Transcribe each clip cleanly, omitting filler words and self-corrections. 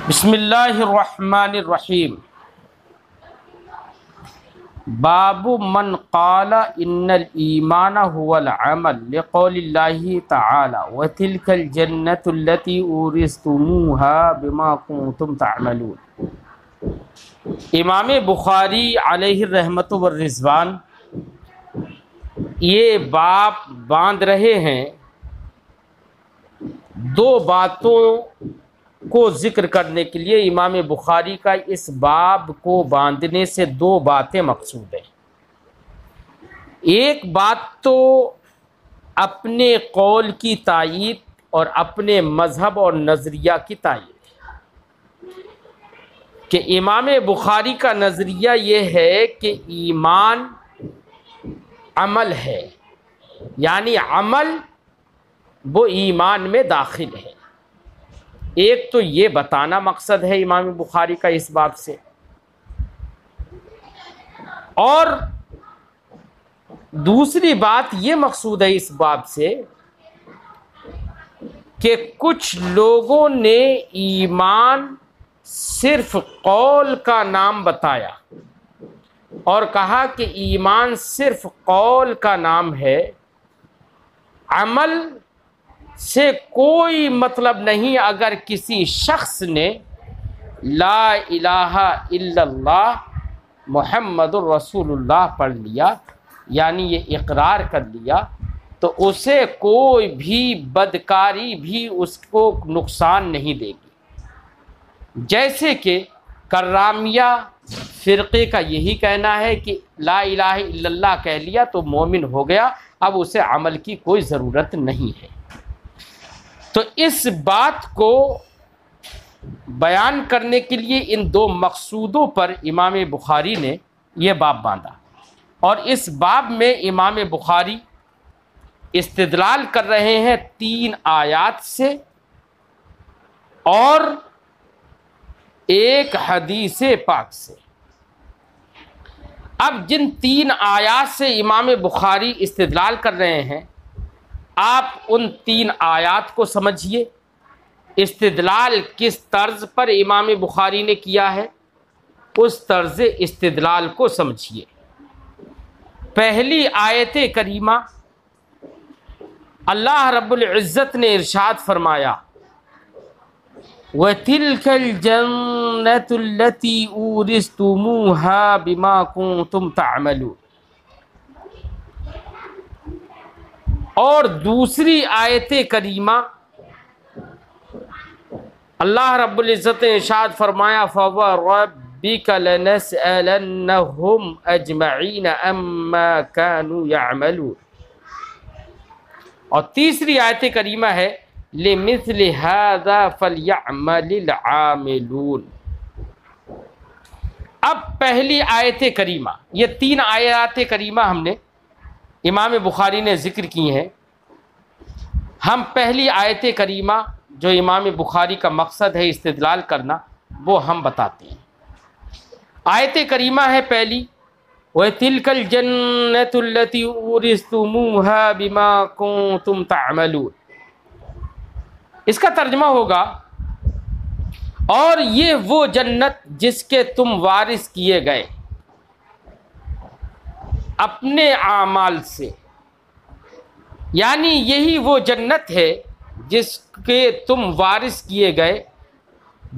بسم اللہ الرحمن الرحیم۔ باب من قال ان الایمان هو العمل لقول اللہ تعالی وتلک الجنۃ التي اورثتموها بما کنتم تعملون۔ امام بخاری علیہ الرحمۃ والرضوان یہ باب باندھ رہے ہیں دو باتوں کو ذکر کرنے کے لیے۔ امام بخاری کا اس باب کو باندھنے سے دو باتیں مقصود ہیں۔ ایک بات تو اپنے قول کی تائید اور اپنے مذہب اور نظریہ کی تائید ہے کہ امام بخاری کا نظریہ یہ ہے کہ ایمان عمل ہے، یعنی عمل وہ ایمان میں داخل ہے۔ ایک تو یہ بتانا مقصد ہے امام بخاری کا اس باب سے، اور دوسری بات یہ مقصود ہے اس باب سے کہ کچھ لوگوں نے ایمان صرف قول کا نام بتایا اور کہا کہ ایمان صرف قول کا نام ہے، عمل سے کوئی مطلب نہیں۔ اگر کسی شخص نے لا الہ الا اللہ محمد الرسول اللہ پڑھ لیا، یعنی یہ اقرار کر لیا، تو اسے کوئی بھی بدکاری بھی اس کو نقصان نہیں دے گی۔ جیسے کہ کرامیہ فرقے کا یہی کہنا ہے کہ لا الہ الا اللہ کہہ لیا تو مومن ہو گیا، اب اسے عمل کی کوئی ضرورت نہیں ہے۔ تو اس بات کو بیان کرنے کے لیے ان دو مقصودوں پر امام بخاری نے یہ باب باندھا، اور اس باب میں امام بخاری استدلال کر رہے ہیں 3 آیات سے اور ایک حدیث پاک سے۔ اب جن 3 آیات سے امام بخاری استدلال کر رہے ہیں، آپ ان 3 آیات کو سمجھیے، استدلال کس طرز پر امام بخاری نے کیا ہے اس طرز استدلال کو سمجھیے۔ پہلی آیت کریمہ اللہ رب العزت نے ارشاد فرمایا وَتِلْكَ الْجَنَّةُ الَّتِي أُورِثْتُمُوهَا بِمَا كُنتُمْ تَعْمَلُونَ۔ اور دوسری آیت کریمہ اللہ رب العزت نے ارشاد فرمایا فَوَرَبِّكَ لَنَسْأَلَنَّهُمْ أَجْمَعِينَ أَمَّا كَانُوا يَعْمَلُونَ۔ اور تیسری آیت کریمہ ہے لِمِثْلِ هَذَا فَلْيَعْمَلِ الْعَامِلُونَ۔ اب پہلی آیت کریمہ، یہ 3 آیات کریمہ ہم نے امام بخاری نے ذکر کی ہیں۔ ہم پہلی آیت کریمہ جو امام بخاری کا مقصد ہے استدلال کرنا، وہ ہم بتاتے ہیں۔ آیت کریمہ ہے پہلی وَتِلْكَ الْجَنَّةُ الَّتِي أُورِثْتُمُوهَا بِمَا كُنتُمْ تَعْمَلُونَ۔ اس کا ترجمہ ہوگا اور یہ وہ جنت جس کے تم وارث کیے گئے اپنے اعمال سے، یعنی یہی وہ جنت ہے جس کے تم وارث کیے گئے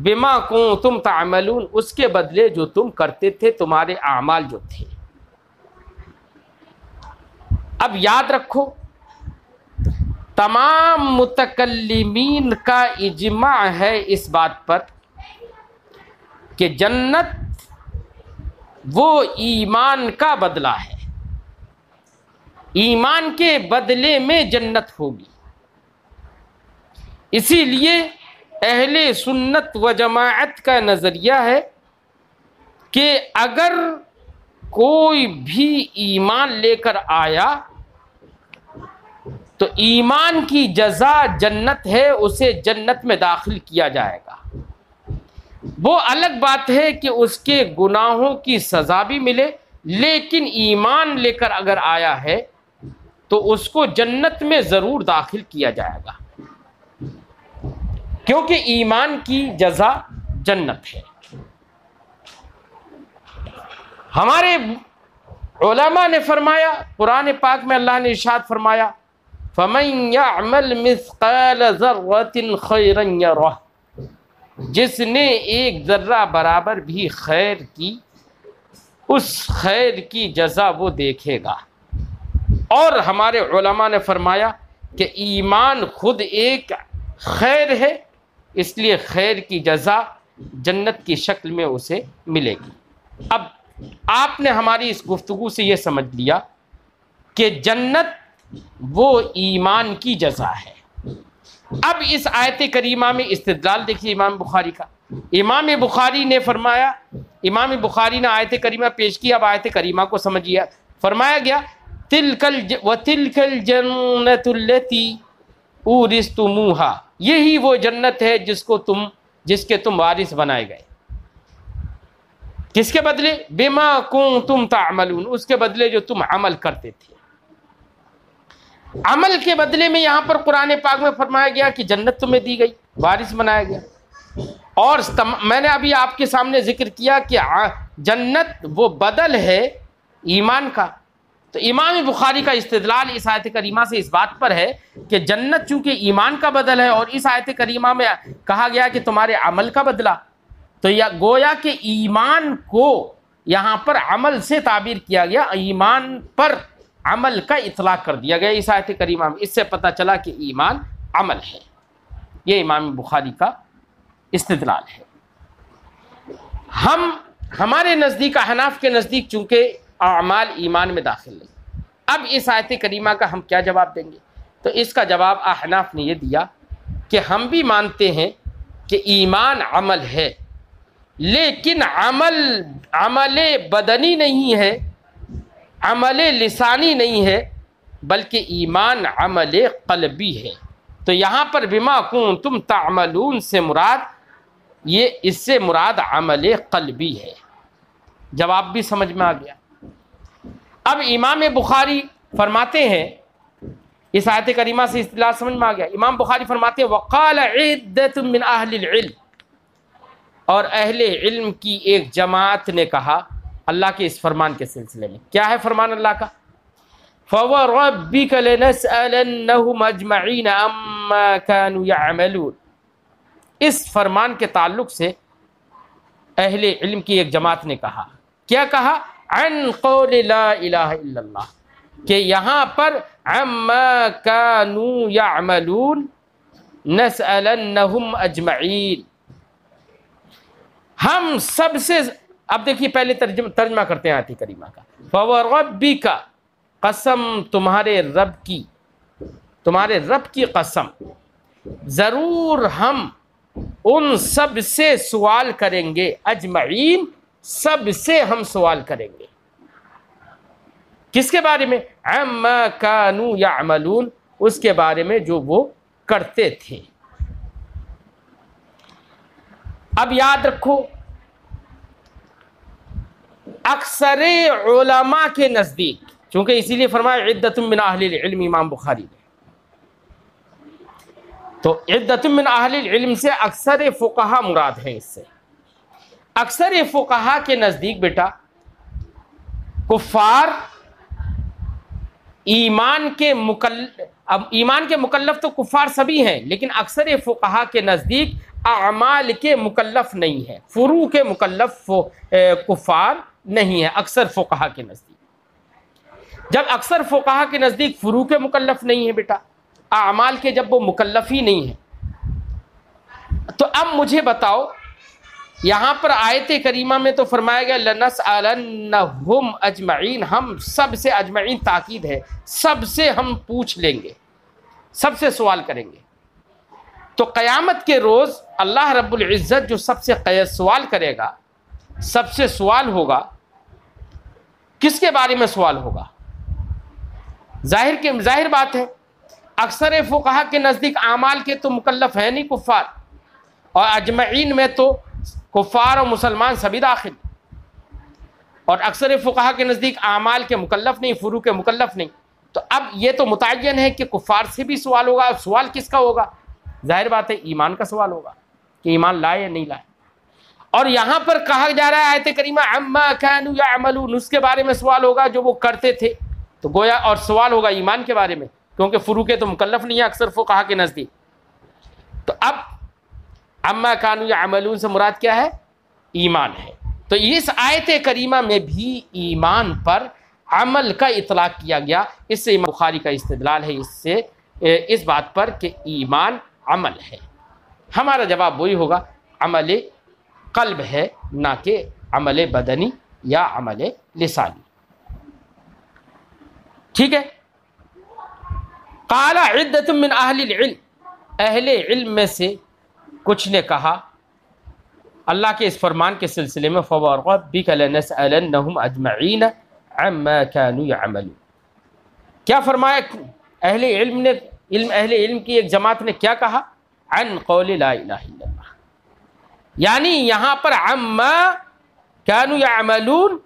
بما کنتم تعملون، اس کے بدلے جو تم کرتے تھے، تمہارے اعمال جو تھے۔ اب یاد رکھو تمام متکلمین کا اجماع ہے اس بات پر کہ جنت وہ ایمان کا بدلہ ہے، ایمان کے بدلے میں جنت ہوگی۔ اسی لیے اہل سنت و جماعت کا نظریہ ہے کہ اگر کوئی بھی ایمان لے کر آیا تو ایمان کی جزا جنت ہے، اسے جنت میں داخل کیا جائے گا۔ وہ الگ بات ہے کہ اس کے گناہوں کی سزا بھی ملے، لیکن ایمان لے کر اگر آیا ہے تو اس کو جنت میں ضرور داخل کیا جائے گا، کیونکہ ایمان کی جزا جنت ہے۔ ہمارے علماء نے فرمایا، قرآن پاک میں اللہ نے ارشاد فرمایا فَمَن يَعْمَلْ مِثْقَالَ ذَرَّةٍ خَيْرًا يَرَهُ، جس نے ایک ذرہ برابر بھی خیر کی، اس خیر کی جزا وہ دیکھے گا۔ اور ہمارے علماء نے فرمایا کہ ایمان خود ایک خیر ہے، اس لیے خیر کی جزا جنت کی شکل میں اسے ملے گی۔ اب آپ نے ہماری اس گفتگو سے یہ سمجھ لیا کہ جنت وہ ایمان کی جزا ہے۔ اب اس آیت کریمہ میں استدلال دیکھیے امام بخاری کا۔ امام بخاری نے فرمایا، امام بخاری نے آیت کریمہ پیش کی، اب آیت کریمہ کو سمجھیے۔ فرمایا گیا وَتِلْكَ الْجَنَّةُ الَّتِي أُورِثْتُمُوهَا، یہی وہ جنت ہے جس کے تم وارث بنائے گئے۔ کس کے بدلے؟ بِمَا كُنْتُمْ تَعْمَلُونَ، اس کے بدلے جو تم عمل کرتے تھے۔ عمل کے بدلے میں یہاں پر قرآن پاک میں فرمایا گیا کہ جنت تمہیں دی گئی، وارث بنایا گیا۔ اور میں نے ابھی آپ کے سامنے ذکر کیا کہ جنت وہ بدل ہے ایمان کا۔ تو امام بخاری کا استدلال اس آیت کریمہ سے اس بات پر ہے کہ جنت چونکہ ایمان کا بدل ہے، اور اس آیت کریمہ میں کہا گیا کہ تمہارے عمل کا بدلہ، تو گویا کہ ایمان کو یہاں پر عمل سے تعبیر کیا گیا، ایمان پر عمل کا اطلاق کر دیا گیا اس آیت کریمہ میں۔ اس سے پتہ چلا کہ ایمان عمل ہے۔ یہ امام بخاری کا استدلال ہے۔ ہمارے نزدیک، احناف کے نزدیک، چونکہ اعمال ایمان میں داخل نہیں۔ اب اس آیت کریمہ کا ہم کیا جواب دیں گے؟ تو اس کا جواب احناف نے یہ دیا کہ ہم بھی مانتے ہیں کہ ایمان عمل ہے، لیکن عمل بدنی نہیں ہے، عمل لسانی نہیں ہے، بلکہ ایمان عمل قلبی ہے۔ تو یہاں پر بما کنتم تعملون سے مراد، اس سے مراد عمل قلبی ہے۔ جواب بھی سمجھ میں آ گیا۔ اب امام بخاری فرماتے ہیں، اس آیت کریمہ سے اصطلاح سمجھ میں آ گیا۔ امام بخاری فرماتے ہیں وقال عدۃ من اہل العلم، اور اہل علم کی ایک جماعت نے کہا اللہ کے اس فرمان کے سلسلے میں۔ کیا ہے فرمان اللہ کا؟ فَوَرَبِّكَ لَنَسْأَلَنَّهُمْ أَجْمَعِينَ عَمَّا كَانُوا يَعْمَلُونَ، اس فرمان کے تعلق سے اہل علم کی ایک جماعت نے کہا، کیا کہا؟ عن قول لا الہ الا اللہ، کہ یہاں پر عما كانوا يعملون نسألنهم اجمعین، ہم سب سے، اب دیکھیے پہلے ترجمہ کرتے ہیں آیت کریمہ کا۔ فَوَرَبِّكَ، قسم تمہارے رب کی قسم، ضرور ہم ان سب سے سوال کریں گے، اجمعین، سب سے ہم سوال کریں گے۔ کس کے بارے میں؟ عما كانوا يعملون، اس کے بارے میں جو وہ کرتے تھے۔ اب یاد رکھو، اکثر علماء کے نزدیک، چونکہ اسی لیے فرمایا عدۃ من اہل العلم امام بخاری نے، تو عدۃ من اہل العلم سے اکثر فقہا مراد ہیں۔ اس سے اکثر فقہا کے نزدیک بیٹا کفار ایمان کے مکلف تو کفار سبھی ہیں، لیکن اکثر فقہا کے نزدیک اعمال کے مکلف نہیں ہیں، فروع کے مکلف کفار نہیں ہیں اکثر فقہا کے نزدیک۔ جب اکثر فقہا کے نزدیک فروع کے مکلف نہیں ہیں بیٹا، اعمال کے جب وہ مکلف ہی نہیں ہیں، تو اب مجھے بتاؤ، یہاں پر آیت کریمہ میں تو فرمایا گیا لَنَسْأَلَنَّهُمْ اجمعین، ہم سب سے، اجمعین تاکید ہے، سب سے ہم پوچھ لیں گے، سب سے سوال کریں گے۔ تو قیامت کے روز اللہ رب العزت جو سب سے سوال کرے گا، سب سے سوال ہوگا، کس کے بارے میں سوال ہوگا؟ ظاہر بات ہے، اکثر فقہا کے نزدیک اعمال کے تو مکلف ہیں نہیں کفار، اور اجمعین میں تو کفار اور مسلمان سبھی داخل، اور اکثر فقہا کے نزدیک اعمال کے مکلف نہیں، فروع کے مکلف نہیں۔ تو اب یہ تو متعین ہے کہ کفار سے بھی سوال ہوگا، سوال کس کا ہوگا؟ ظاہر بات ہے ایمان کا سوال ہوگا کہ ایمان لائے یا نہیں لائے۔ اور یہاں پر کہا جا رہا ہے آیت کریمہ عما کانوا یعملون، اس کے بارے میں سوال ہوگا جو وہ کرتے تھے، تو گویا اور سوال ہوگا ایمان کے بارے میں، کیونکہ فروق تو مکلف نہیں ہے اکثر فقہا کے نزدیک۔ تو اب عما کانوا یعملون سے مراد کیا ہے؟ ایمان ہے۔ تو اس آیت کریمہ میں بھی ایمان پر عمل کا اطلاق کیا گیا، اس سے امام بخاری کا استدلال ہے اس بات پر کہ ایمان عمل ہے۔ ہمارا جواب وہی ہوگا، عمل قلب ہے، نہ کہ عمل بدنی یا عمل لسانی۔ ٹھیک ہے۔ قال عدۃ من اہل العلم، اہل علم میں سے کچھ نے کہا اللہ کے اس فرمان کے سلسلے میں فوربک لنسألنہم اجمعین عما كانوا يعملون، کیا فرمایا اہل علم نے، اہل علم کی ایک جماعت نے کیا کہا؟ عن قول لا الہ الا اللہ، یعنی یہاں پر عما كانوا يعملون،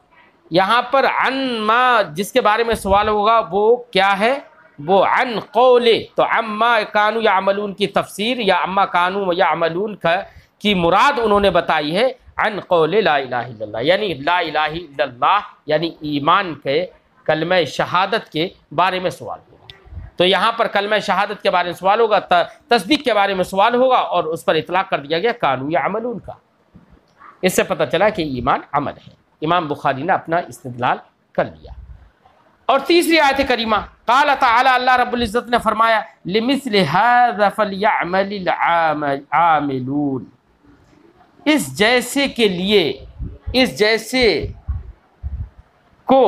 یہاں پر عن ما جس کے بارے میں سوال ہوگا وہ کیا ہے؟ وہ عن قول، تو عما كانوا يعملون کی تفسیر یا عما كانوا يعملون کی مراد انہوں نے بتائی ہے عن قول لا الہ الا اللہ، یعنی لا الہ الا اللہ یعنی ایمان کے کلمہ شہادت کے بارے میں سوال ہوگا۔ تو یہاں پر کلمہ شہادت کے بارے میں سوال ہوگا، تصدیق کے بارے میں سوال ہوگا، اور اس پر اطلاق کر دیا گیا کانوا یعملون کا۔ اس سے پتہ چلا کہ ایمان عمل ہے۔ امام بخاری نے اپنا استدلال کر لیا۔ اور تیسری آیت کریمہ قال تعالی، اللہ رب العزت نے فرمایا لمثل هذا فليعمل العاملون، اس جیسے کے لیے، اس جیسے کو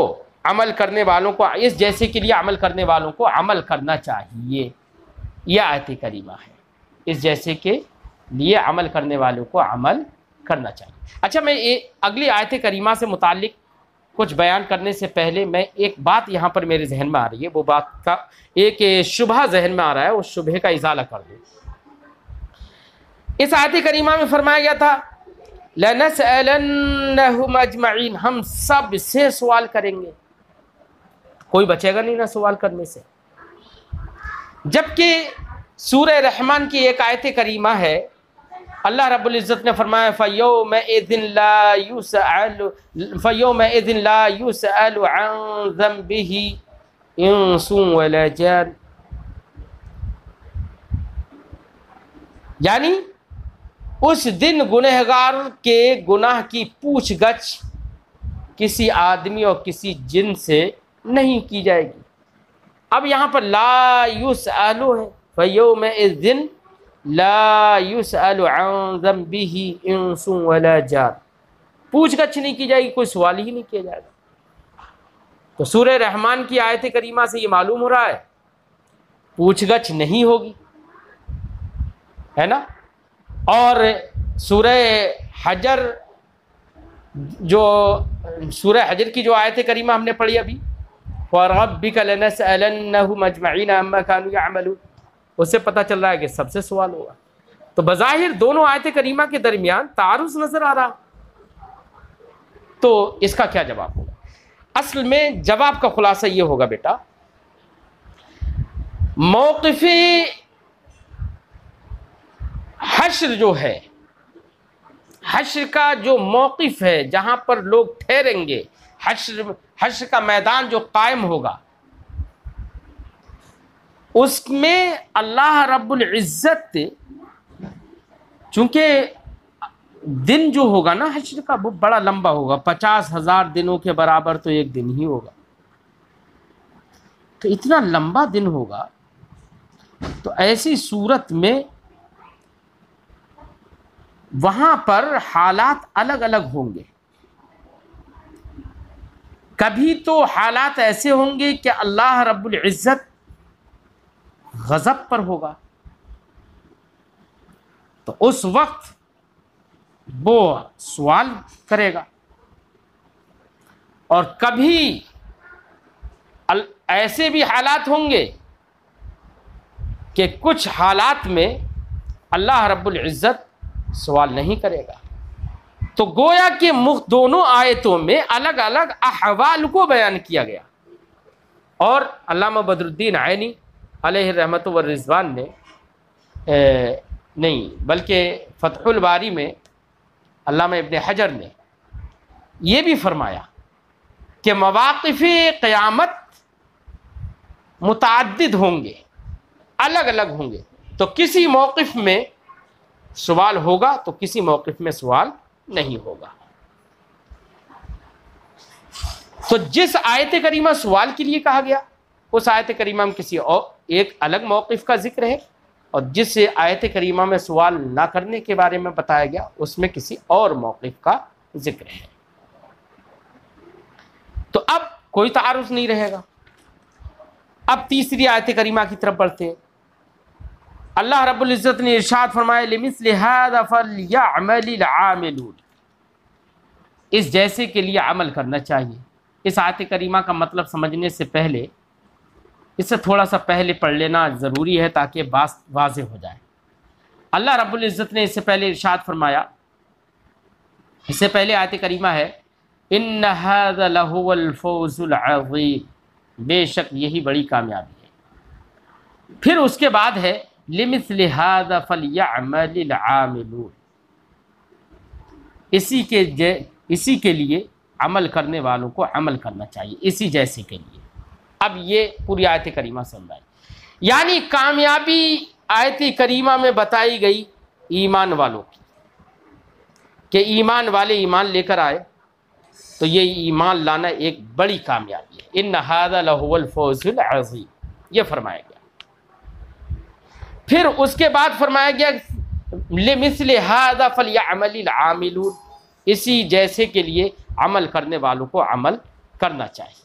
عمل کرنے والوں کو، اس جیسے کے لیے عمل کرنے والوں کو عمل کرنا چاہیے، یہ آیت کریمہ ہے، اس جیسے کے لیے عمل کرنے والوں کو عمل کرنا چاہیے۔ اچھا، میں اگلی آیت کریمہ سے متعلق کچھ بیان کرنے سے پہلے میں ایک بات یہاں پر میرے ذہن میں آ رہی ہے، وہ بات کا ایک شبہ ذہن میں آ رہا ہے، اس شبہ کا ازالہ کر دوں۔ اس آیت کریمہ میں فرمایا گیا تھا لَنَسْأَلَنَّهُمْ أَجْمَعِينَ، ہم سب سے سوال کریں گے، کوئی بچے گا نہیں نہ سوال کرنے سے۔ جبکہ سورہ رحمان کی ایک آیت کریمہ ہے، اللہ رب العزت نے فرمایا فَيَوْمَئِذٍ لَا يُسْأَلُ عَنْ ذَنبِهِ إِنسٌ وَلَا جَانٌ، یعنی اس دن گنہگار کے گناہ کی پوچھ گچھ کسی آدمی اور کسی جن سے نہیں کی جائے گی۔ اب یہاں پر لا یسأل ہے، فَيَوْمَئِذٍ لا يسأل عن ذنبه انس ولا جان، پوچھ گچھ نہیں کی جائے گی، کوئی سوال ہی نہیں کیا جائے گا۔ تو سورہ رحمان کی آیت کریمہ سے یہ معلوم ہو رہا ہے پوچھ گچھ نہیں ہوگی، ہے نا۔ اور سورہ حجر کی جو آیت کریمہ ہم نے پڑھی ابھی، وَرَبِّكَ لَنَسْأَلَنَّهُمْ أَجْمَعِينَ عَمَّا كَانُوا يَعْمَلُونَ، اس سے پتہ چل رہا ہے کہ سب سے سوال ہوگا۔ تو بظاہر دونوں آیت کریمہ کے درمیان تعارض نظر آ رہا، تو اس کا کیا جواب ہوگا؟ اصل میں جواب کا خلاصہ یہ ہوگا بیٹا، موقف حشر جو ہے، حشر کا جو موقف ہے جہاں پر لوگ ٹھہریں گے، حشر کا میدان جو قائم ہوگا، اس میں اللہ رب العزت چونکہ دن جو ہوگا نا حشر کا وہ بڑا لمبا ہوگا، 50,000 دنوں کے برابر تو ایک دن ہی ہوگا، تو اتنا لمبا دن ہوگا، تو ایسی صورت میں وہاں پر حالات الگ الگ ہوں گے۔ کبھی تو حالات ایسے ہوں گے کہ اللہ رب العزت غضب پر ہوگا، تو اس وقت وہ سوال کرے گا، اور کبھی ایسے بھی حالات ہوں گے کہ کچھ حالات میں اللہ رب العزت سوال نہیں کرے گا۔ تو گویا کہ دونوں آیتوں میں الگ الگ احوال کو بیان کیا گیا، اور علامہ بدر الدین عینی علیہ رحمت والرضوان نے نہیں بلکہ فتح الباری میں علامہ ابن حجر نے یہ بھی فرمایا کہ مواقف قیامت متعدد ہوں گے، الگ الگ ہوں گے، تو کسی موقف میں سوال ہوگا تو کسی موقف میں سوال نہیں ہوگا۔ تو جس آیت کریمہ سوال کے لیے کہا گیا اس آیت کریمہ میں کسی اور ایک الگ موقف کا ذکر ہے، اور جس آیت کریمہ میں سوال نہ کرنے کے بارے میں بتایا گیا اس میں کسی اور موقف کا ذکر ہے۔ تو اب کوئی تعارض نہیں رہے گا۔ اب تیسری آیت کریمہ کی طرف بڑھتے ہیں۔ اللہ رب العزت نے ارشاد فرمایا لِمِثْلِ هَذَا فَلْيَعْمَلِ الْعَامِلُونَ، اس جیسے کے لیے عمل کرنا چاہیے۔ اس آیت کریمہ کا مطلب سمجھنے سے پہلے اس سے تھوڑا سا پہلے پڑھ لینا ضروری ہے تاکہ بات واضح ہو جائے۔ اللہ رب العزت نے اس سے پہلے ارشاد فرمایا، اس سے پہلے آیت کریمہ ہے ان هذا لهو الفوز العظیم، بے شک یہی بڑی کامیابی ہے۔ پھر اس کے بعد ہے لمثل هذا فلیعمل العاملون، اسی کے لیے عمل کرنے والوں کو عمل کرنا چاہیے، اسی جیسے کے لیے۔ اب یہ پوری آیت کریمہ سمجھ آئی، یعنی کامیابی آیت کریمہ میں بتائی گئی ایمان والوں کی، کہ ایمان والے ایمان لے کر آئے تو یہ ایمان لانا ایک بڑی کامیابی ہے۔ ان ھذا لہو الفوز العظیم، یہ فرمایا گیا۔ پھر اس کے بعد فرمایا گیا لمثل ھذا فلیعمل العاملون، اسی جیسے کے لیے عمل کرنے والوں کو عمل کرنا چاہیے۔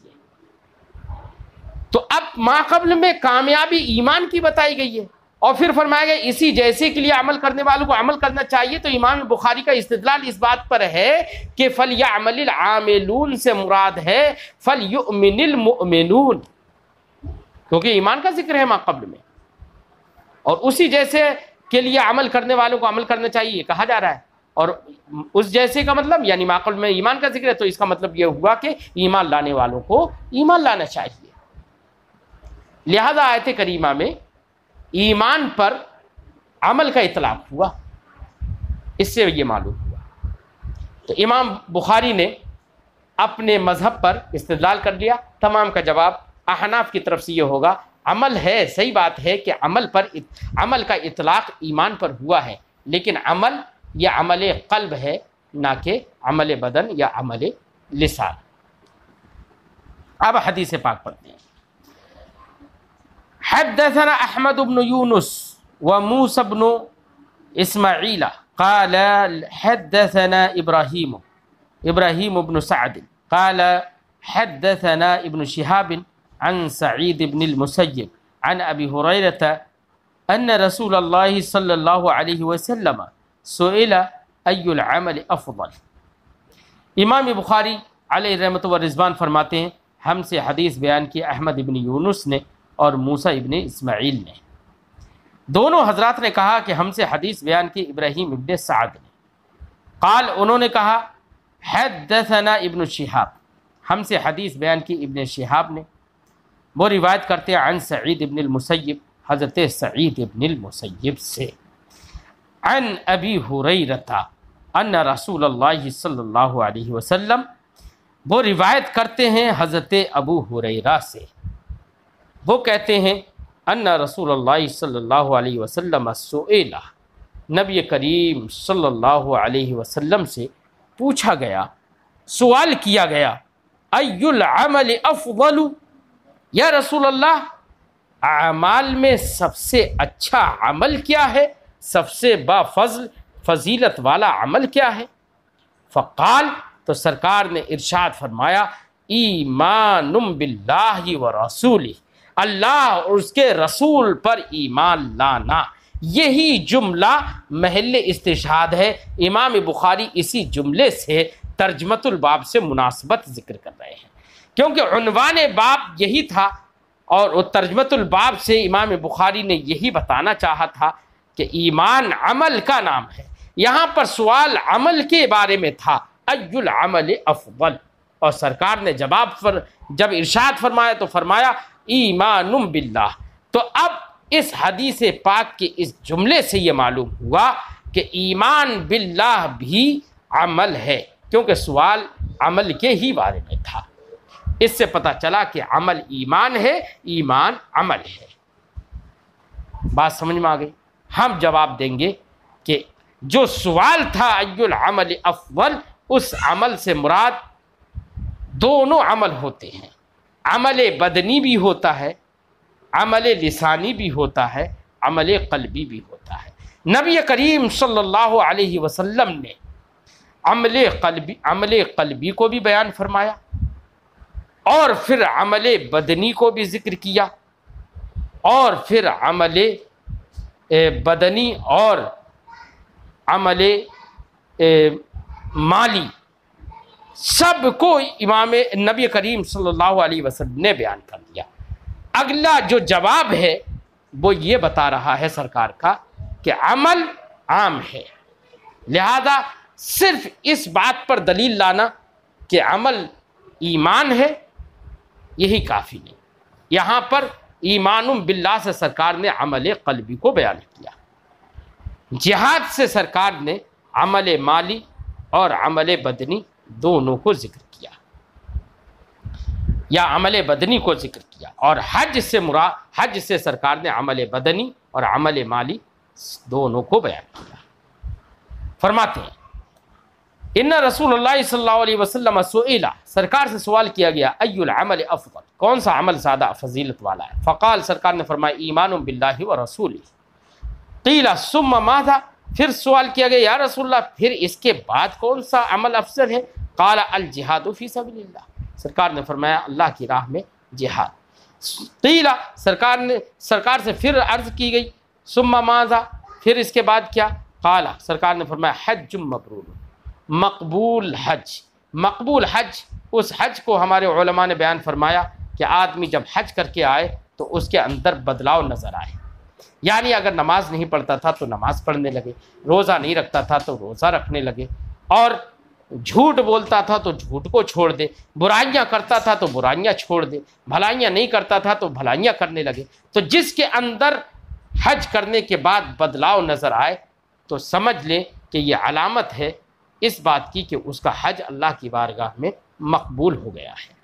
تو اب ماقبل میں کامیابی ایمان کی بتائی گئی ہے، اور پھر فرمایا گیا اسی جیسے کے لیے عمل کرنے والوں کو عمل کرنا چاہیے۔ تو امام بخاری کا استدلال اس بات پر ہے کہ فلیعمل العاملون سے مراد ہے فلیؤمن المؤمنون، کیونکہ ایمان کا ذکر ہے ماقبل میں، اور اسی جیسے کے لیے عمل کرنے والوں کو عمل کرنا چاہیے کہا جا رہا ہے۔ اور اس جیسے کا مطلب یعنی ماقبل میں ایمان کا ذکر ہے، تو اس کا مطلب یہ ہوا کہ ایمان لانے والوں کو ایمان لانا چاہیے۔ لہذا آیت کریمہ میں ایمان پر عمل کا اطلاق ہوا، اس سے یہ معلوم ہوا۔ تو امام بخاری نے اپنے مذہب پر استدلال کر لیا۔ تمام کا جواب احناف کی طرف سے یہ ہوگا عمل ہے، صحیح بات ہے کہ عمل کا اطلاق ایمان پر ہوا ہے، لیکن عمل یہ عمل قلب ہے، نہ کہ عمل بدن یا عمل لسان۔ اب حدیث پاک پڑھتے ہیں۔ حدثنا احمد بن یونس وموسى بن اسماعیل قال حدثنا ابراہیم بن سعد قال حدثنا ابن شهاب عن سعید بن المسیب عن ابی ہریرہ ان رسول اللہ صلی اللہ علیہ وسلم سئل ای العمل افضل۔ امام بخاری علیہ رحمۃ و رضوان فرماتے ہیں ہم سے حدیث بیان کی احمد ابن یونس نے اور موسیٰ ابن اسماعیل نے، دونوں حضرات نے کہا کہ ہم سے حدیث بیان کی ابراہیم ابن سعد نے، قال انہوں نے کہا حدثنا ابن شہاب، ہم سے حدیث بیان کی ابن شہاب نے، وہ روایت کرتے ہیں عن سعید ابن المسیب، حضرت سعید ابن المسیب سے، عن ابی ہریرہ ان رسول اللہ صلی اللہ علیہ وسلم، وہ روایت کرتے ہیں حضرت ابو ہریرہ سے، وہ کہتے ہیں ان رسول اللہ صلی اللہ علیہ وسلم سئل، نبی کریم صلی اللہ علیہ وسلم سے پوچھا گیا، سوال کیا گیا، ای العمل افضل، یا رسول اللہ اعمال میں سب سے اچھا عمل کیا ہے، سب سے بافضل فضیلت والا عمل کیا ہے؟ فقال، تو سرکار نے ارشاد فرمایا ایمان باللہ ورسولہ، اللہ اور اس کے رسول پر ایمان لانا۔ یہی جملہ محل استشہاد ہے۔ امام بخاری اسی جملے سے ترجمۃ الباب سے مناسبت ذکر کر رہے ہیں، کیونکہ عنوان باب یہی تھا، اور ترجمۃ الباب سے امام بخاری نے یہی بتانا چاہا تھا کہ ایمان عمل کا نام ہے۔ یہاں پر سوال عمل کے بارے میں تھا، ای العمل افضل، اور سرکار نے جب ارشاد فرمایا تو فرمایا ایمان باللہ۔ تو اب اس حدیث پاک کے اس جملے سے یہ معلوم ہوا کہ ایمان باللہ بھی عمل ہے، کیونکہ سوال عمل کے ہی بارے میں تھا۔ اس سے پتہ چلا کہ عمل ایمان ہے، ایمان عمل ہے۔ بات سمجھ میں آ گئی؟ ہم جواب دیں گے کہ جو سوال تھا ای العمل افضل، اس عمل سے مراد دونوں عمل ہوتے ہیں، عمل بدنی بھی ہوتا ہے، عمل لسانی بھی ہوتا ہے، عمل قلبی بھی ہوتا ہے۔ نبی کریم صلی اللہ علیہ وسلم نے عمل قلبی کو بھی بیان فرمایا، اور پھر عمل بدنی کو بھی ذکر کیا، اور پھر عمل بدنی اور عمل مالی سب کو امام نبی کریم صلی اللہ علیہ وسلم نے بیان کر دیا۔ اگلا جو جواب ہے وہ یہ بتا رہا ہے سرکار کا کہ عمل عام ہے، لہذا صرف اس بات پر دلیل لانا کہ عمل ایمان ہے یہی کافی نہیں۔ یہاں پر ایمان باللہ سے سرکار نے عمل قلبی کو بیان کیا، جہاد سے سرکار نے عمل مالی اور عمل بدنی دونوں کو ذکر کیا، یا عمل بدنی کو ذکر کیا، اور حج سے سرکار نے عمل بدنی اور عمل مالی دونوں کو بیان کیا۔ فرماتے ہیں ان رسول اللہ صلی اللہ علیہ وسلم سئل، سرکار سے سوال کیا گیا ای العمل افضل، کون سا عمل زیادہ فضیلت والا ہے؟ فقال، سرکار نے فرمایا ایمان باللہ ورسولہ۔ قیل ثم ماذا، پھر سوال کیا گیا یا رسول اللہ پھر اس کے بعد کون سا عمل افضل ہے؟ قال الجہاد فی سبیل اللہ، سرکار نے فرمایا اللہ کی راہ میں جہاد۔ قیل، سرکار سے پھر عرض کی گئی ثم ماذا، پھر اس کے بعد کیا؟ قال، سرکار نے فرمایا حج مبرور، مقبول حج۔ مقبول حج، اس حج کو ہمارے علماء نے بیان فرمایا کہ آدمی جب حج کر کے آئے تو اس کے اندر بدلاؤ نظر آئے، یعنی اگر نماز نہیں پڑھتا تھا تو نماز پڑھنے لگے، روزہ نہیں رکھتا تھا تو روزہ رکھنے لگے، اور جھوٹ بولتا تھا تو جھوٹ کو چھوڑ دے، برائیاں کرتا تھا تو برائیاں چھوڑ دے، بھلائیاں نہیں کرتا تھا تو بھلائیاں کرنے لگے۔ تو جس کے اندر حج کرنے کے بعد بدلاؤ نظر آئے تو سمجھ لیں کہ یہ علامت ہے اس بات کی کہ اس کا حج اللہ کی بارگاہ میں مقبول ہو گیا ہے۔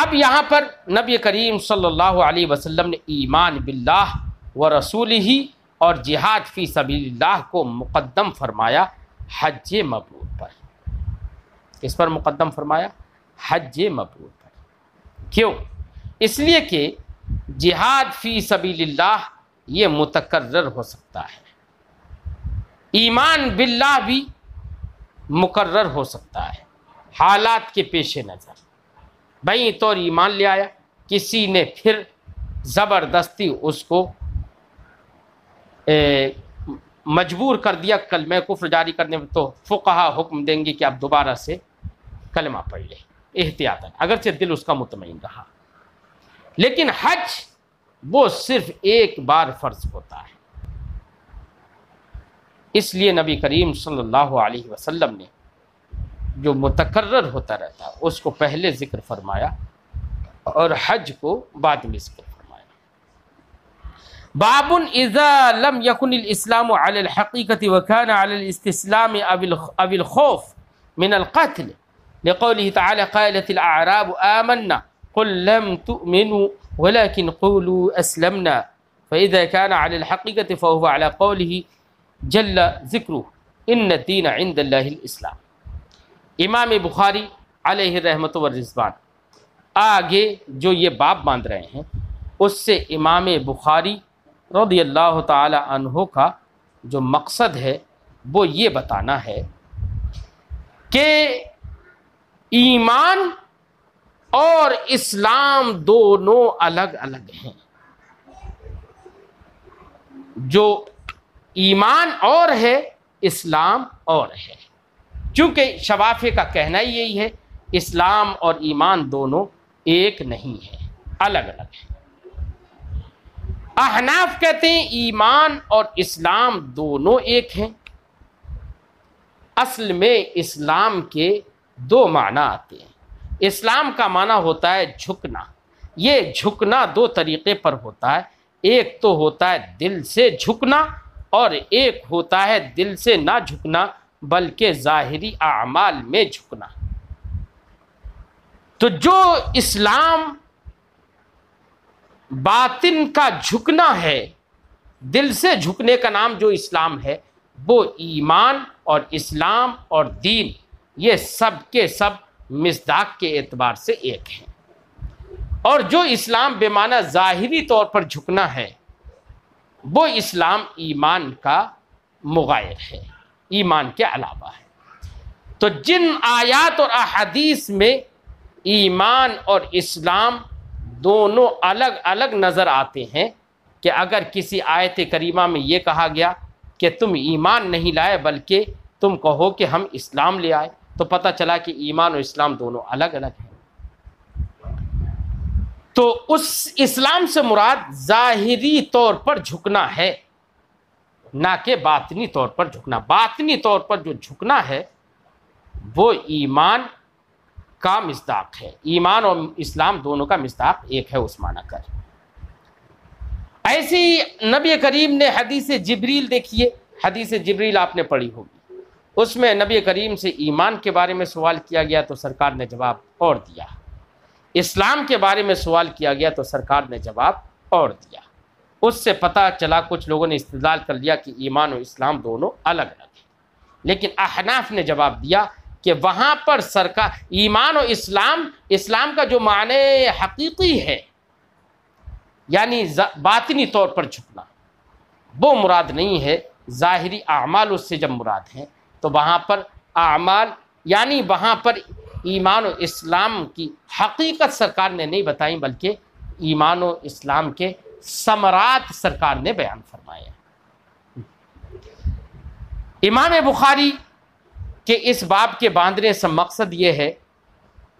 اب یہاں پر نبی کریم صلی اللہ علیہ وسلم نے ایمان باللہ ورسولہ اور جہاد فی سبیل اللہ کو مقدم فرمایا حج مبرور پر۔ کس پر مقدم فرمایا؟ حج مبرور پر۔ کیوں؟ اس لیے کہ جہاد فی سبیل اللہ یہ متکرر ہو سکتا ہے، ایمان باللہ بھی مقرر ہو سکتا ہے حالات کے پیش نظر۔ بھئی طور ایمان لے آیا، کسی نے پھر زبردستی اس کو مجبور کر دیا کلمہ کفر جاری کرنے میں، تو فقہا حکم دیں گے کہ آپ دوبارہ سے کلمہ پڑھ لیں احتیاطاً، اگرچہ دل اس کا مطمئن رہا۔ لیکن حج وہ صرف ایک بار فرض ہوتا ہے، اس لیے نبی کریم صلی اللہ علیہ وسلم نے جو متکرر ہوتا رہتا ہے اس کو پہلے ذکر فرمایا اور حج کو بعد میں ذکر فرمایا۔ باب اذا لم يكن الاسلام على الحقيقة وكان على الاستسلام او الخوف من القتل، لقوله تعالى قالت الاعراب آمنا قل لم تؤمنوا ولكن قولوا اسلمنا فاذا كان على الحقيقة فهو على قوله جل ذکرہ ان الدین عند اللہ الاسلام۔ امام بخاری علیہ رحمت والرضوان آگے جو یہ باب باندھ رہے ہیں اس سے امام بخاری رضی اللہ تعالی عنہ کا جو مقصد ہے وہ یہ بتانا ہے کہ ایمان اور اسلام دونوں الگ الگ ہیں۔ جو ایمان اور ہے، اسلام اور ہے، چونکہ شوافی کا کہنا ہی یہی ہے اسلام اور ایمان دونوں ایک نہیں ہیں، الگ الگ ہیں۔ احناف کہتے ہیں ایمان اور اسلام دونوں ایک ہیں۔ اصل میں اسلام کے دو معنی آتے ہیں۔ اسلام کا معنی ہوتا ہے جھکنا، یہ جھکنا دو طریقے پر ہوتا ہے، ایک تو ہوتا ہے دل سے جھکنا اور ایک ہوتا ہے دل سے نہ جھکنا بلکہ ظاہری اعمال میں جھکنا۔ تو جو اسلام باطن کا جھکنا ہے، دل سے جھکنے کا نام جو اسلام ہے، وہ ایمان اور اسلام اور دین یہ سب کے سب مصداق کے اعتبار سے ایک ہیں۔ اور جو اسلام بے معنی ظاہری طور پر جھکنا ہے، وہ اسلام ایمان کا مغایر ہے، ایمان کے علاوہ ہے۔ تو جن آیات اور احادیث میں ایمان اور اسلام دونوں الگ الگ نظر آتے ہیں، کہ اگر کسی آیت کریمہ میں یہ کہا گیا کہ تم ایمان نہیں لائے بلکہ تم کہو کہ ہم اسلام لے آئے، تو پتہ چلا کہ ایمان اور اسلام دونوں الگ الگ ہیں۔ تو اس اسلام سے مراد ظاہری طور پر جھکنا ہے، نہ کہ باطنی طور پر جھکنا۔ باطنی طور پر جو جھکنا ہے وہ ایمان کا مصداق ہے، ایمان اور اسلام دونوں کا مصداق ایک ہے اس معنی کر۔ ایسی نبی کریم نے حدیث جبریل دیکھیے، حدیث جبریل آپ نے پڑھی ہوگی، اس میں نبی کریم سے ایمان کے بارے میں سوال کیا گیا تو سرکار نے جواب اور دیا، اسلام کے بارے میں سوال کیا گیا تو سرکار نے جواب اور دیا۔ اس سے پتہ چلا کچھ لوگوں نے استدلال کر لیا کہ ایمان اور اسلام دونوں الگ الگ ہیں، لیکن احناف نے جواب دیا کہ وہاں پر سرکار ایمان اور اسلام کا جو معنی حقیقی ہے، یعنی باطنی طور پر جھکنا، وہ مراد نہیں ہے، ظاہری اعمال اس سے جب مراد ہیں تو وہاں پر اعمال یعنی وہاں پر ایمان و اسلام کی حقیقت سرکار نے نہیں بتائی، بلکہ ایمان و اسلام کے ثمرات سرکار نے بیان فرمائے۔ امام بخاری کے اس باب کے باندھنے سے مقصد یہ ہے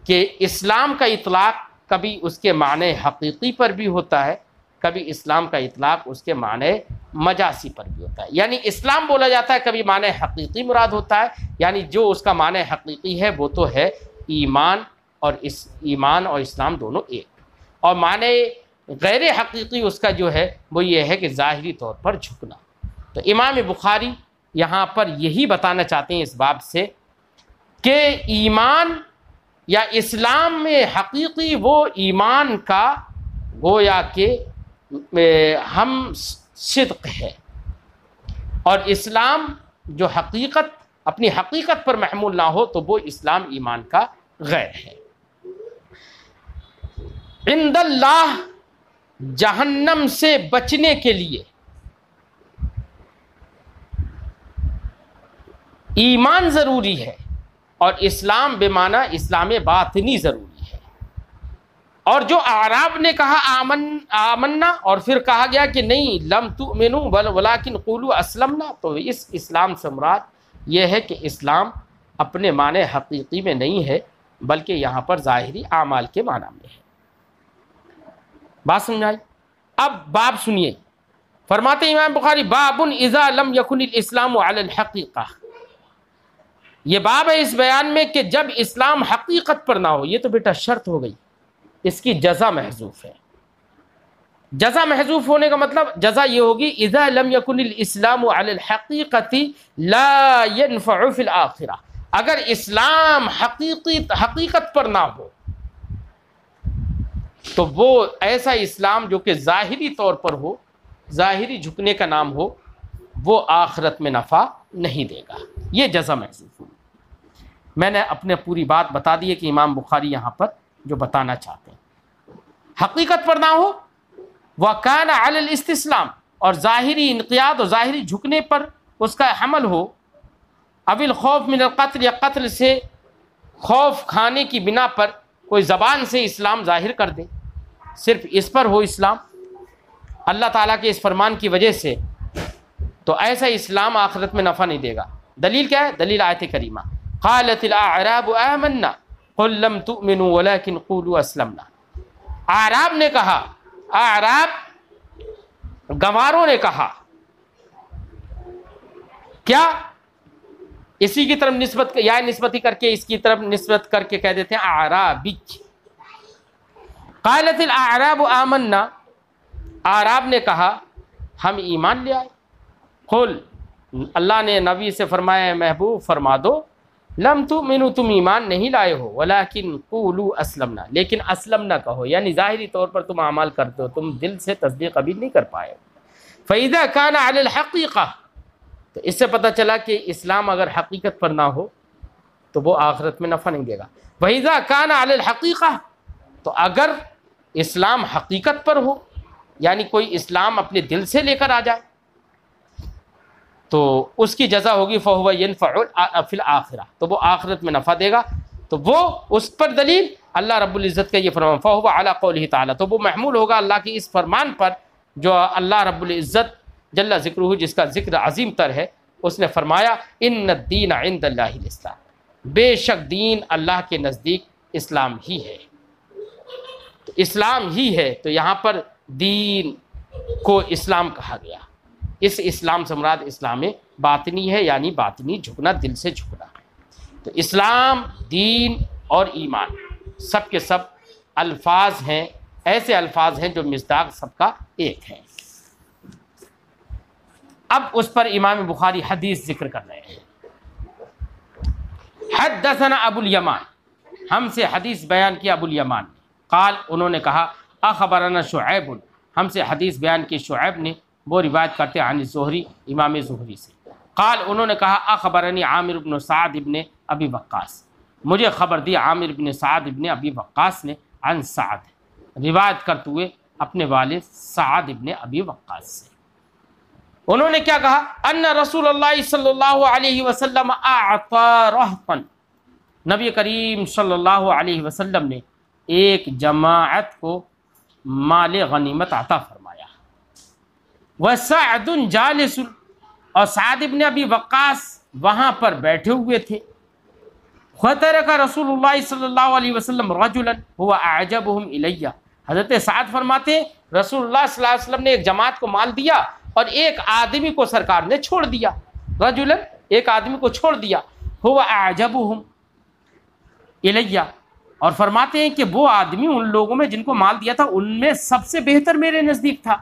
کہ اسلام کا اطلاق کبھی اس کے معنی حقیقی پر بھی ہوتا ہے، کبھی اسلام کا اطلاق اس کے معنی مجازی پر بھی ہوتا ہے۔ یعنی اسلام بولا جاتا ہے، کبھی معنی حقیقی مراد ہوتا ہے، یعنی جو اس کا معنی حقیقی ہے وہ تو ہے ایمان اور اسلام دونوں ایک، اور معنی غیر حقیقی اس کا جو ہے وہ یہ ہے کہ ظاہری طور پر جھکنا۔ تو امام بخاری یہاں پر یہی بتانا چاہتے ہیں اس باب سے کہ ایمان یا اسلام میں حقیقی وہ ایمان کا گویا کہ ہم صدق ہے، اور اسلام جو حقیقت اپنی حقیقت پر محمول نہ ہو تو وہ اسلام ایمان کا غیر ہے۔ عند اللہ جہنم سے بچنے کے لیے ایمان ضروری ہے، اور اسلام بے معنی اسلام باطنی ضروری ہے۔ اور جو اعراب نے کہا آمنا اور پھر کہا گیا کہ نہیں لم تؤمنوا ولکن قولوا اسلمنا، تو اس اسلام سے مراد یہ ہے کہ اسلام اپنے معنی حقیقی میں نہیں ہے، بلکہ یہاں پر ظاہری اعمال کے معنی میں ہے۔ بات سمجھ آئی؟ اب باب سنیے، فرماتے امام بخاری باب اذا لم یکن الاسلام علی الحقیقہ، یہ باب ہے اس بیان میں کہ جب اسلام حقیقت پر نہ ہو، یہ تو بیٹا شرط ہو گئی، اس کی جزا محذوف ہے۔ جزا محذوف ہونے کا مطلب جزا یہ ہوگی اذا لم یکن الاسلام علی الحقیقۃ لا ينفع فی الآخرہ، اگر اسلام حقیقت پر نہ ہو تو وہ ایسا اسلام جو کہ ظاہری طور پر ہو، ظاہری جھکنے کا نام ہو، وہ آخرت میں نفع نہیں دے گا، یہ جزا محذوف ہوگی۔ میں نے اپنے پوری بات بتا دی ہے کہ امام بخاری یہاں پر جو بتانا چاہتے ہیں، حقیقت پر نہ ہو، وَكَانَ عَلَى الْإِسْتِسْلَامِ، اور ظاہری انقیاد اور ظاہری جھکنے پر اس کا حمل ہو، اَوِ الْخَوْفِ مِنَ الْقَتْلِ، یا قتل سے خوف کھانے کی بنا پر کوئی زبان سے اسلام ظاہر کر دے، صرف اس پر ہو اسلام اللہ تعالیٰ کے اس فرمان کی وجہ سے، تو ایسا اسلام آخرت میں نفع نہیں دے گا۔ دلیل کیا ہے؟ دلیل آیت کریمہ قالت الاعراب آمنا قل لم تؤمنوا ولكن قولوا اسلمنا، اعراب نے کہا، اعراب گواروں نے کہا، کیا اسی کی طرف نسبت یا نسبتی کر کے اس کی طرف نسبت کر کے کہہ دیتے ہیں اعرابی۔ قالت الاعراب آمنا، اعراب نے کہا ہم ایمان لے آئے، قل اللہ نے نبی سے فرمایا محبوب فرما دو لم تؤمنوا تم ایمان نہیں لائے ہو ولکن قولوا اسلمنا لیکن اسلمنا کہو، یعنی ظاہری طور پر تم اعمال کرتے ہو، تم دل سے تصدیق ابھی نہیں کر پائے۔ فإذا كان على الحقیقہ، تو اس سے پتہ چلا کہ اسلام اگر حقیقت پر نہ ہو تو وہ آخرت میں نفع نہیں دے گا۔ وإذا كان على الحقیقہ، تو اگر اسلام حقیقت پر ہو، یعنی کوئی اسلام اپنے دل سے لے کر آ جائے، تو اس کی جزا ہوگی فَهُوَ يَنْفَعُ فِي الْآخِرَةِ، تو وہ آخرت میں نفع دے گا۔ تو وہ اس پر دلیل اللہ رب العزت کا یہ فرمان فَهُوَ عَلَى قَوْلِهِ تعالیٰ، تو وہ محمول ہوگا اللہ کی اس فرمان پر جو اللہ رب العزت جل ذکرہ، جس کا ذکر عظیم تر ہے، اس نے فرمایا ان الدین عند اللہ الاسلام، بے شک دین اللہ کے نزدیک اسلام ہی ہے۔ تو اسلام ہی ہے، تو یہاں پر دین کو اسلام کہا گیا۔ اس اسلام سے مراد اسلام باطنی ہے، یعنی باطنی جھکنا، دل سے جھکنا۔ تو اسلام، دین اور ایمان سب کے سب الفاظ ہیں، ایسے الفاظ ہیں جو مصداق سب کا ایک ہے۔ اب اس پر امام بخاری حدیث ذکر کر رہے ہیں۔ حدثنا ابو الیمان، ہم سے حدیث بیان کیا ابو الیمان نے، قال انہوں نے کہا اخبرنا شعیب، ہم سے حدیث بیان کی شعیب نے، وہ روایت کرتے عن زہری، امام زہری سے، قال انہوں نے کہا اخبرنی عامر بن سعد ابن ابی وقاص، مجھے خبر دی عامر بن سعد ابن ابی وقاص نے، عن سعد، روایت کرتے ہوئے اپنے والد سعد ابن ابی وقاص سے، انہوں نے کیا کہا ان رسول اللہ صلی اللہ علیہ وسلم اعطى رہطا، نبی کریم صلی اللہ علیہ وسلم نے ایک جماعت کو مال غنیمت عطا فرمایا۔ وسعد جالس، اور سعد ابن ابی وقاص وہاں پر بیٹھے ہوئے تھے۔ فترک رسول اللہ صلی اللہ علیہ وسلم رجلا هو اعجبهم الی، حضرت سعد فرماتے ہیں رسول اللہ صلی اللہ علیہ وسلم نے ایک جماعت کو مال دیا اور ایک آدمی کو سرکار نے چھوڑ دیا، رجلا ایک آدمی کو چھوڑ دیا، هو اعجبهم الی، اور فرماتے ہیں کہ وہ آدمی ان لوگوں میں جن کو مال دیا تھا ان میں سب سے بہتر میرے نزدیک تھا،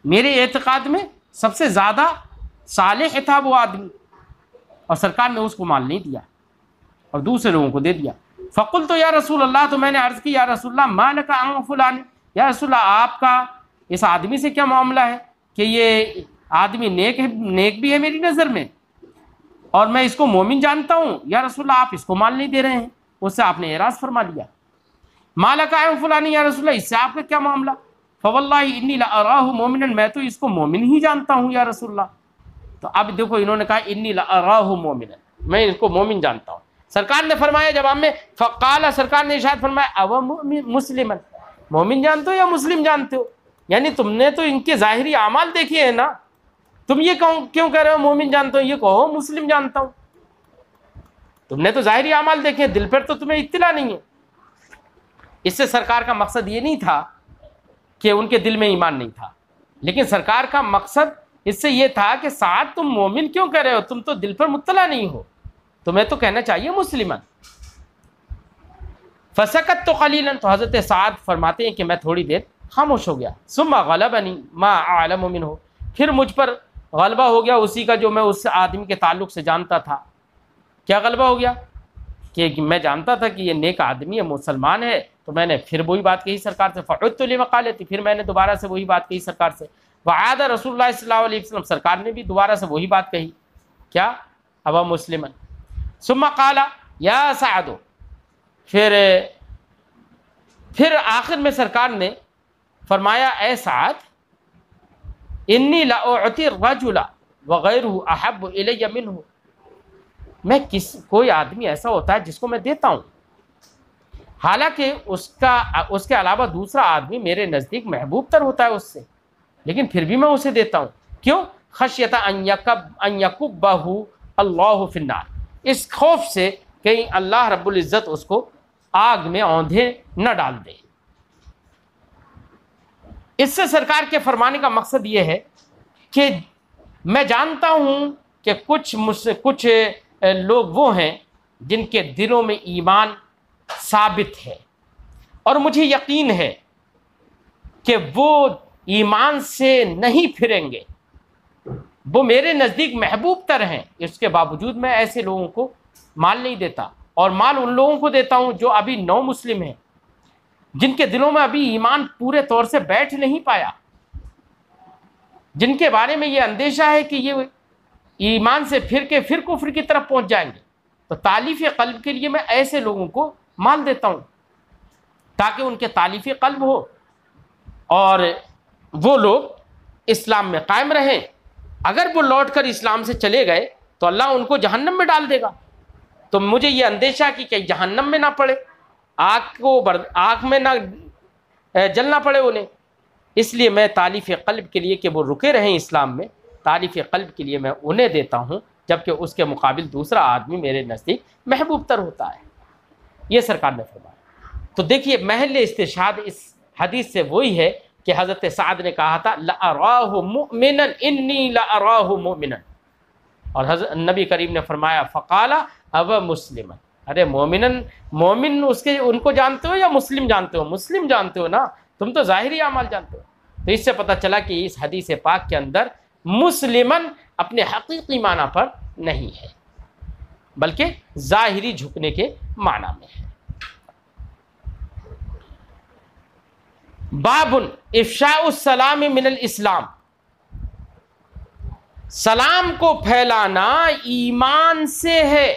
میرے اعتقاد میں سب سے زیادہ صالح تھا وہ آدمی، اور سرکار نے اس کو مال نہیں دیا اور دوسرے لوگوں کو دے دیا۔ فقلت یا رسول اللہ، تو میں نے عرض کی یا رسول اللہ ما لک عن فلان، یا رسول اللہ آپ کا اس آدمی سے کیا معاملہ ہے کہ یہ آدمی نیک بھی ہے میری نظر میں اور میں اس کو مومن جانتا ہوں، یا رسول اللہ آپ اس کو مال نہیں دے رہے ہیں؟ اس سے آپ نے اعراض فرما لیا، ما لک عن فلان یا رسول اللہ، اس سے آپ کا کیا معاملہ؟ فواللہ انی لاراہ مومنا، میں تو اس کو مومن ہی جانتا ہوں یا رسول اللہ۔ تو اب دیکھو انہوں نے کہا انی لاراہ مومنا، میں اس کو مومن جانتا ہوں۔ سرکار نے فرمایا جواب میں فقال، سرکار نے ارشاد فرمایا او مسلما، مومن جانتے ہو یا مسلم جانتے ہو؟ یعنی تم نے تو ان کے ظاہری اعمال دیکھے ہیں نا، تم یہ کیوں کہہ رہے ہو مومن جانتا ہوں، یہ کہو مسلم جانتا ہوں۔ تم نے تو ظاہری اعمال دیکھے ہیں، دل پر تو تمہیں اطلاع نہیں ہے۔ اس سے سرکار کا مقصد یہ نہیں تھا کہ ان کے دل میں ایمان نہیں تھا، لیکن سرکار کا مقصد اس سے یہ تھا کہ سعد تم مومن کیوں کہہ رہے ہو، تم تو دل پر مطلع نہیں ہو، تمہیں تو کہنا چاہیے مسلمان۔ فسکت تو قلیلا، تو حضرت سعد فرماتے ہیں کہ میں تھوڑی دیر خاموش ہو گیا۔ ثم غلبنی ما اعلم منہ، پھر مجھ پر غلبہ ہو گیا اسی کا جو میں اس آدمی کے تعلق سے جانتا تھا۔ کیا غلبہ ہو گیا؟ کہ میں جانتا تھا کہ یہ نیک آدمی ہے، مسلمان ہے، تو میں نے پھر وہی بات کہی سرکار سے، فعدت لمقالتی، پھر میں نے دوبارہ سے وہی بات کہی سرکار سے۔ وعاد رسول اللہ صلی اللہ علیہ وسلم، سرکار نے بھی دوبارہ سے وہی بات کہی، کیا ابا مسلمن۔ ثم قال یا سعد، پھر آخر میں سرکار نے فرمایا اے سعد انی لاعطی الرجل وغیرہ احب الی منہ، میں کوئی آدمی ایسا ہوتا ہے جس کو میں دیتا ہوں، حالانکہ اس کے علاوہ دوسرا آدمی میرے نزدیک محبوب تر ہوتا ہے اس سے، لیکن پھر بھی میں اسے دیتا ہوں۔ کیوں؟ خشیۃ ان یکبہ اللہ فی النار، اس خوف سے کہیں اللہ رب العزت اس کو آگ میں اوندھے نہ ڈال دے۔ اس سے سرکار کے فرمانے کا مقصد یہ ہے کہ میں جانتا ہوں کہ کچھ لوگ وہ ہیں جن کے دلوں میں ایمان ثابت ہے، اور مجھے یقین ہے کہ وہ ایمان سے نہیں پھریں گے، وہ میرے نزدیک محبوب تر ہیں، اس کے باوجود میں ایسے لوگوں کو مال نہیں دیتا، اور مال ان لوگوں کو دیتا ہوں جو ابھی نو مسلم ہیں، جن کے دلوں میں ابھی ایمان پورے طور سے بیٹھ نہیں پایا، جن کے بارے میں یہ اندیشہ ہے کہ یہ ایمان سے پھر کفر کی طرف پہنچ جائیں گے۔ تو تالیف قلب کے لیے میں ایسے لوگوں کو مال دیتا ہوں تاکہ ان کے تالیف قلب ہو اور وہ لوگ اسلام میں قائم رہیں۔ اگر وہ لوٹ کر اسلام سے چلے گئے تو اللہ ان کو جہنم میں ڈال دے گا، تو مجھے یہ اندیشہ کہ کہیں جہنم میں نہ پڑے، آگ میں نہ جلنا پڑے انہیں، اس لیے میں تالیف قلب کے لیے کہ وہ رکے رہیں اسلام میں، تالیف قلب کے لیے میں انہیں دیتا ہوں، جبکہ اس کے مقابل دوسرا آدمی میرے نزدیک محبوب تر ہوتا ہے۔ یہ سرکار نے فرمایا۔ تو دیکھیے محل استشہاد اس حدیث سے وہی ہے کہ حضرت سعد نے کہا تھا لَأَرَاهُ مُؤْمِنًا إِنِّي لَأَرَاهُ مُؤْمِنًا، اور حضرت نبی کریم نے فرمایا فَقَالَ أَوَ مُسْلِمًا، ارے مومن ان کو جانتے ہو یا مسلم جانتے ہو؟ مسلم جانتے ہو نا، تم تو ظاہری اعمال جانتے ہو۔ تو اس سے پتہ چلا کہ اس حدیث پاک کے اندر مسلمن اپنے حقیقی معنی پر نہیں ہے بلکہ ظاہری جھکنے کے معنی میں ہے۔ باب افشاء السلام من الاسلام، سلام کو پھیلانا ایمان سے ہے۔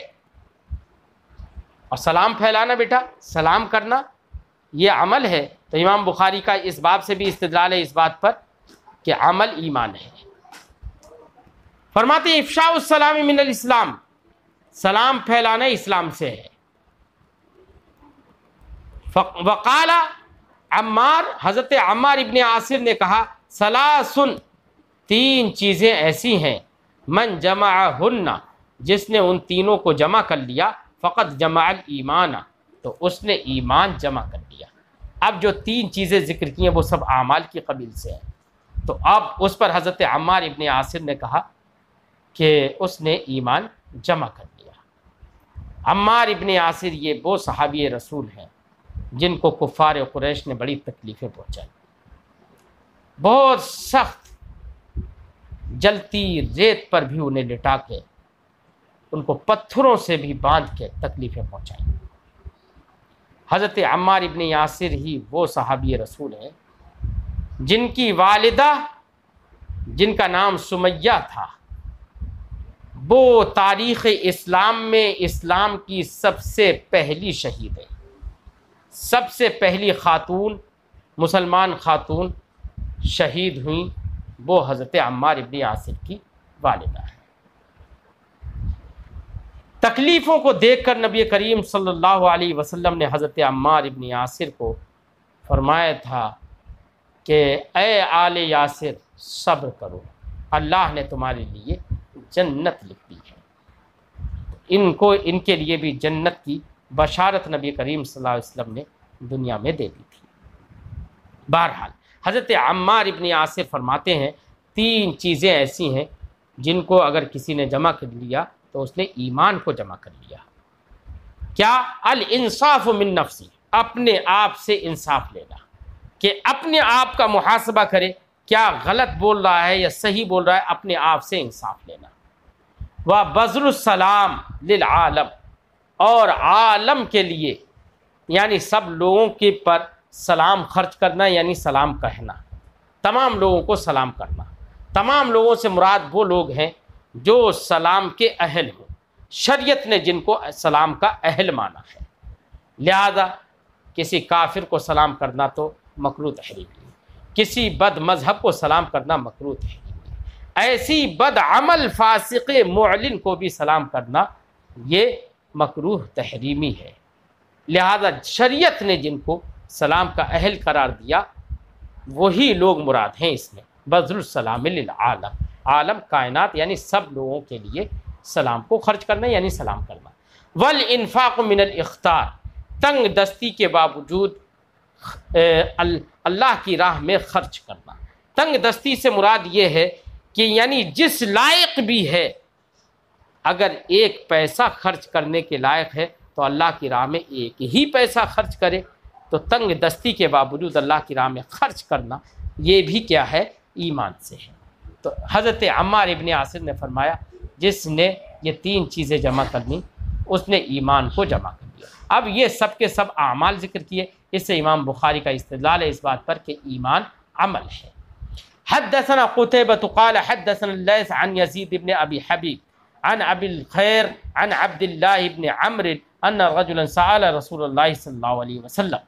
اور سلام پھیلانا بیٹا، سلام کرنا یہ عمل ہے، تو امام بخاری کا اس باب سے بھی استدلال ہے اس بات پر کہ عمل ایمان ہے۔ فرماتے ہیں افشاء السلام من الاسلام، سلام پھیلانا اسلام سے ہے۔ وقال عمار، حضرت عمار ابن عاصر نے کہا ثلاثن، تین چیزیں ایسی ہیں من جمعہن، جس نے ان تینوں کو جمع کر لیا فقط جمع الایمان، تو اس نے ایمان جمع کر لیا۔ اب جو تین چیزیں ذکر کی ہیں وہ سب اعمال کی قبیل سے ہیں، تو اب اس پر حضرت عمار ابن عاصر نے کہا کہ اس نے ایمان جمع کر لیا۔ عمار ابن عاصر یہ وہ صحابی رسول ہیں جن کو کفار قریش نے بڑی تکلیفیں پہنچائی، بہت سخت جلتی ریت پر بھی انہیں لٹا کے، ان کو پتھروں سے بھی باندھ کے تکلیفیں پہنچائیں۔ حضرت عمار ابن یاسر ہی وہ صحابی رسول ہیں جن کی والدہ، جن کا نام سمیہ تھا، وہ تاریخ اسلام میں اسلام کی سب سے پہلی شہید ہے، سب سے پہلی خاتون، مسلمان خاتون شہید ہوئیں، وہ حضرت عمار ابن یاسر کی والدہ ہے۔ تکلیفوں کو دیکھ کر نبی کریم صلی اللہ علیہ وسلم نے حضرت عمار ابن یاسر کو فرمایا تھا کہ اے آل یاسر صبر کرو، اللہ نے تمہارے لیے جنت لکھ دی ہے۔ ان کے لیے بھی جنت کی بشارت نبی کریم صلی اللہ علیہ وسلم نے دنیا میں دے دی تھی۔ بہرحال حضرت عمار ابن یاسر فرماتے ہیں تین چیزیں ایسی ہیں جن کو اگر کسی نے جمع کر لیا تو اس نے ایمان کو جمع کر لیا۔ کیا؟ الانصاف من نفسی، اپنے آپ سے انصاف لینا، کہ اپنے آپ کا محاسبہ کرے، کیا غلط بول رہا ہے یا صحیح بول رہا ہے، اپنے آپ سے انصاف لینا۔ وبذل السلام للعالم، اور عالم کے لیے یعنی سب لوگوں کے پر سلام خرچ کرنا، یعنی سلام کہنا، تمام لوگوں کو سلام کرنا۔ تمام لوگوں سے مراد وہ لوگ ہیں جو سلام کے اہل ہوں، شریعت نے جن کو سلام کا اہل مانا ہے۔ لہذا کسی کافر کو سلام کرنا تو مکروہ تحریمی، کسی بد مذہب کو سلام کرنا مکروہ تحریمی، ایسی بد عمل فاسق معلن کو بھی سلام کرنا یہ مکروہ تحریمی ہے۔ لہذا شریعت نے جن کو سلام کا اہل قرار دیا وہی لوگ مراد ہیں اس میں۔ بذل السلام للعالم، عالم کائنات یعنی سب لوگوں کے لیے سلام کو خرچ کرنا یعنی سلام کرنا۔ والانفاق من الاختار، تنگ دستی کے باوجود اللہ کی راہ میں خرچ کرنا۔ تنگ دستی سے مراد یہ ہے کہ یعنی جس لائق بھی ہے، اگر ایک پیسہ خرچ کرنے کے لائق ہے تو اللہ کی راہ میں ایک ہی پیسہ خرچ کرے، تو تنگ دستی کے باوجود اللہ کی راہ میں خرچ کرنا یہ بھی کیا ہے؟ ایمان سے ہے۔ تو حضرت عمار ابن یاسر نے فرمایا جس نے یہ 3 چیزیں جمع کر لیں اس نے ایمان کو جمع کر لیا۔ اب یہ سب کے سب اعمال ذکر کیے، اس سے امام بخاری کا استدلال ہے اس بات پر کہ ایمان عمل ہے۔ حدثنا قتيبة قال حدثنا الليث عن يزيد بن ابي حبيب عن ابي الخير عن عبد الله بن عمرو ان رجلا سأل رسول الله صلی اللہ علیہ وسلم۔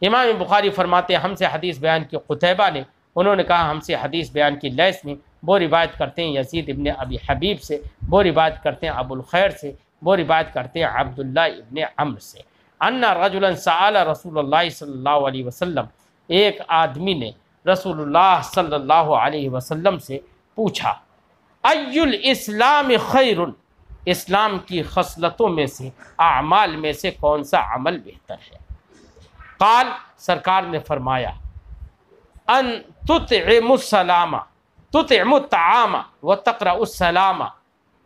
امام بخاری فرماتے ہیں ہم سے حدیث بیان کی قتیبہ نے، انہوں نے کہا ہم سے حدیث بیان کی لیث نے، وہ روایت کرتے ہیں یزید ابن ابی حبیب سے، وہ روایت کرتے ہیں ابو الخیر سے، وہ روایت کرتے ہیں عبداللہ ابن عمرو سے، ان رجلا سأل رسول اللہ صلی اللہ علیہ وسلم، ایک آدمی نے رسول اللہ صلی اللہ علیہ وسلم سے پوچھا ای الاسلام خیر، اسلام کی خصلتوں میں سے، اعمال میں سے کون سا عمل بہتر ہے؟ قال، سرکار نے فرمایا ان تطعم السلام، تطعم الطعام وتقرأ السلام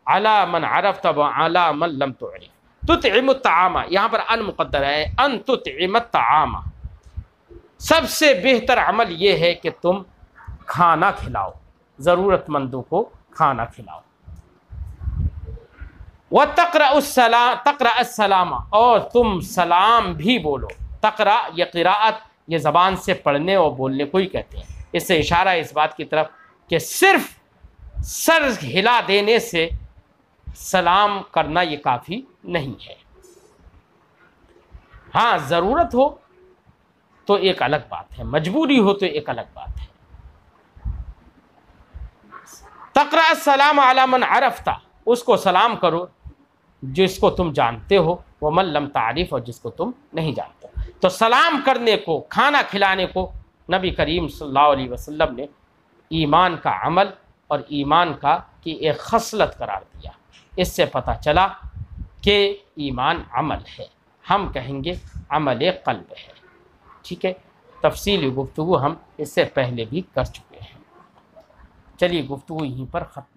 علی من عرفت وعلی من لم تعرف۔ تطعم الطعام، یہاں پر ان مقدر ہے، ان تطعم الطعام، سب سے بہتر عمل یہ ہے کہ تم کھانا کھلاؤ، ضرورت مندوں کو کھانا کھلاؤ۔ وتقرأ السلام، تقرأ السلام، اور تم سلام بھی بولو۔ تقرأ یہ قراءت، یہ زبان سے پڑھنے اور بولنے کو ہی کہتے ہیں۔ اس سے اشارہ ہے اس بات کی طرف کہ صرف سر ہلا دینے سے سلام کرنا یہ کافی نہیں ہے، ہاں ضرورت ہو تو ایک الگ بات ہے، مجبوری ہو تو ایک الگ بات ہے۔ تقرأ السلام علی من عرفت، اس کو سلام کرو جس کو تم جانتے ہو، ومن لم تعرف، اور جس کو تم نہیں جانتے۔ تو سلام کرنے کو، کھانا کھلانے کو نبی کریم صلی اللہ علیہ وسلم نے ایمان کا عمل اور ایمان کا کی ایک خصلت قرار دیا۔ اس سے پتہ چلا کہ ایمان عمل ہے، ہم کہیں گے عمل قلب ہے۔ ٹھیک ہے، تفصیلی گفتگو ہم اس سے پہلے بھی کر چکے ہیں۔ چلیے گفتگو یہیں پر ختم۔